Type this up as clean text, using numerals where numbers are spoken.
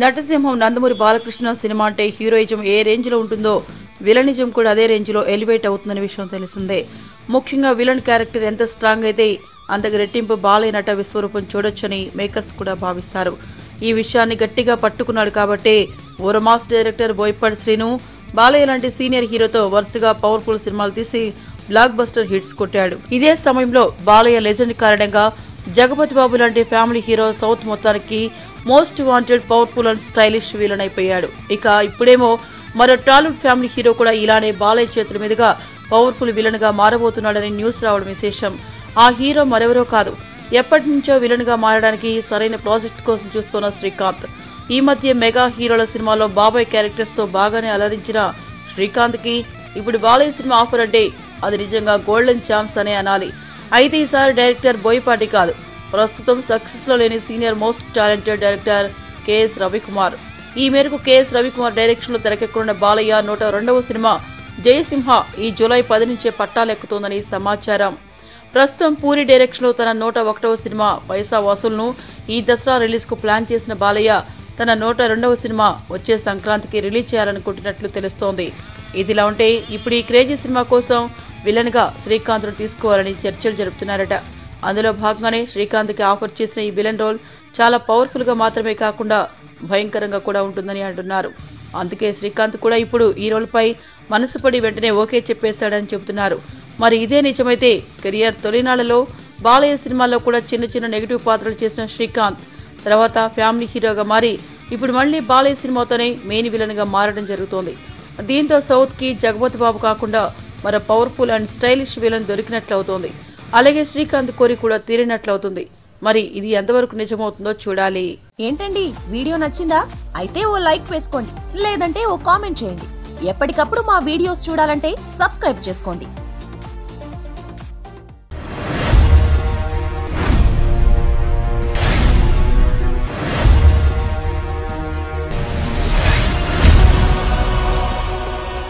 నటసింహం Nandamuri Balakrishna cinema అంటే heroism ఏ range లో ఉంటుందో విలనిజం కూడా అదే రేంజ్ లో ఎలివేట్ అవుతుందనే విషయం తెలిసిందే. ముఖ్యంగా విలన్ క్యారెక్టర్ ఎంత స్ట్రాంగ్ అయితే అంతకు రెట్టింపు బాలయ్య నట విశ్వరూపం చూడొచ్చని మేకర్స్ కూడా భావిస్తారు. ఈ విషయాన్ని గట్టిగా పట్టుకున్నాడు కాబట్టి ఓ మాస్ డైరెక్టర్ బోయపాటి శ్రీను బాలయ్య లాంటి సీనియర్ హీరోతో వరుసగా పవర్ఫుల్ సినిమాలు తీసి బ్లాక్ బస్టర్ హిట్స్ కొట్టాడు. ఇదే సమయంలో బాలయ్య లెజెండ్ కారణంగా జగపతి బాబు లాంటి ఫ్యామిలీ హీరో సౌత్ మొత్తానికి most wanted powerful and stylish villain అయిపోయాడు. ఇక ఇప్పుడేమో మరో టాలీవుడ్ ఫ్యామిలీ హీరో కూడా ఇలానే బాలయ్య చేతుల మీదుగా పవర్ఫుల్ విలన్ గా మారబోతున్నాడని న్యూస్ రావడం విశేషం. ఆ హీరో మరెవరో కాదు, ఎప్పటి నుంచో విలన్ గా మారడానికి సరైన ప్రాజెక్ట్ కోసం చూస్తున్న శ్రీకాంత్. ఈ మధ్య మెగా హీరోల సినిమాలో బాబాయ్ క్యారెక్టర్స్ తో బాగానే అలరించిన శ్రీకాంత్ కి ఇప్పుడు బాలయ్య సినిమా ఆఫర్ అంటే అది నిజంగా గోల్డెన్ ఛాన్స్ అనే అనాలి. అయితే ఈసారి డైరెక్టర్ బోయపాటి కాదు, ప్రస్తుతం సక్సెస్ లో లేని senior most talented director KS Ravikumar. ఈ మేరకు కెఎస్ రవికుమార్ డైరెక్షన్ లో తెరకెక్కనున్న బాలయ్య 102వ సినిమా జయసింహ ఈ జూలై 10 నుంచే పట్టాలెక్కుతోందని సమాచారం. ప్రస్తుతం పూరి డైరెక్షన్ లో తన 101వ సినిమా పైసా వసూలును ఈ దసరా రిలీజ్ కు ప్లాన్ చేసిన బాలయ్య తన 102వ సినిమా వచ్చే సంక్రాంతికి రిలీజ్ చేయాలనుకుంటున్నట్లు తెలుస్తోంది. ఇదిలా ఉంటే ఇప్పుడు ఈ క్రేజీ సినిమా కోసం విలన్ గా శ్రీకాంత్ను తీసుకోవాలని చర్చలు జరుపుతున్నారట. అందులో భాగంగానే శ్రీకాంత్ కి ఆఫర్ చేసిన ఈ విలన్ రోల్ చాలా పవర్ఫుల్ గా మాత్రమే కాకుండా భయంకరంగా కూడా ఉంటుందని అంటున్నారు. అందుకే శ్రీకాంత్ కూడా ఇప్పుడు ఈ రోల్ పై మనసు పడి వెంటనే ఓకే చెప్పేశాడని చెబుతున్నారు. మరి ఇదే నిజమైతే కెరియర్ తొలినాళ్లలో బాలయ్య సినిమాల్లో కూడా చిన్న చిన్న నెగిటివ్ పాత్రలు చేసిన శ్రీకాంత్ తర్వాత ఫ్యామిలీ హీరోగా మారి ఇప్పుడు మళ్లీ బాలయ్య సినిమాతోనే మెయిన్ విలన్ గా మారడం జరుగుతోంది. దీంతో సౌత్ కి జగపతి బాబు కాకుండా మరో పవర్ఫుల్ అండ్ స్టైలిష్ విలన్ దొరికినట్లవుతోంది. అలాగే శ్రీకాంత్ కోరి కూడా తీరినట్లవుతుంది. మరి ఇది ఎంతవరకు నిజమవుతుందో చూడాలి. ఏంటండి, వీడియో నచ్చిందా? అయితే ఓ లైక్ వేసుకోండి, లేదంటే ఓ కామెంట్ చేయండి. ఎప్పటికప్పుడు మా వీడియోస్ చూడాలంటే సబ్స్క్రైబ్ చేసుకోండి.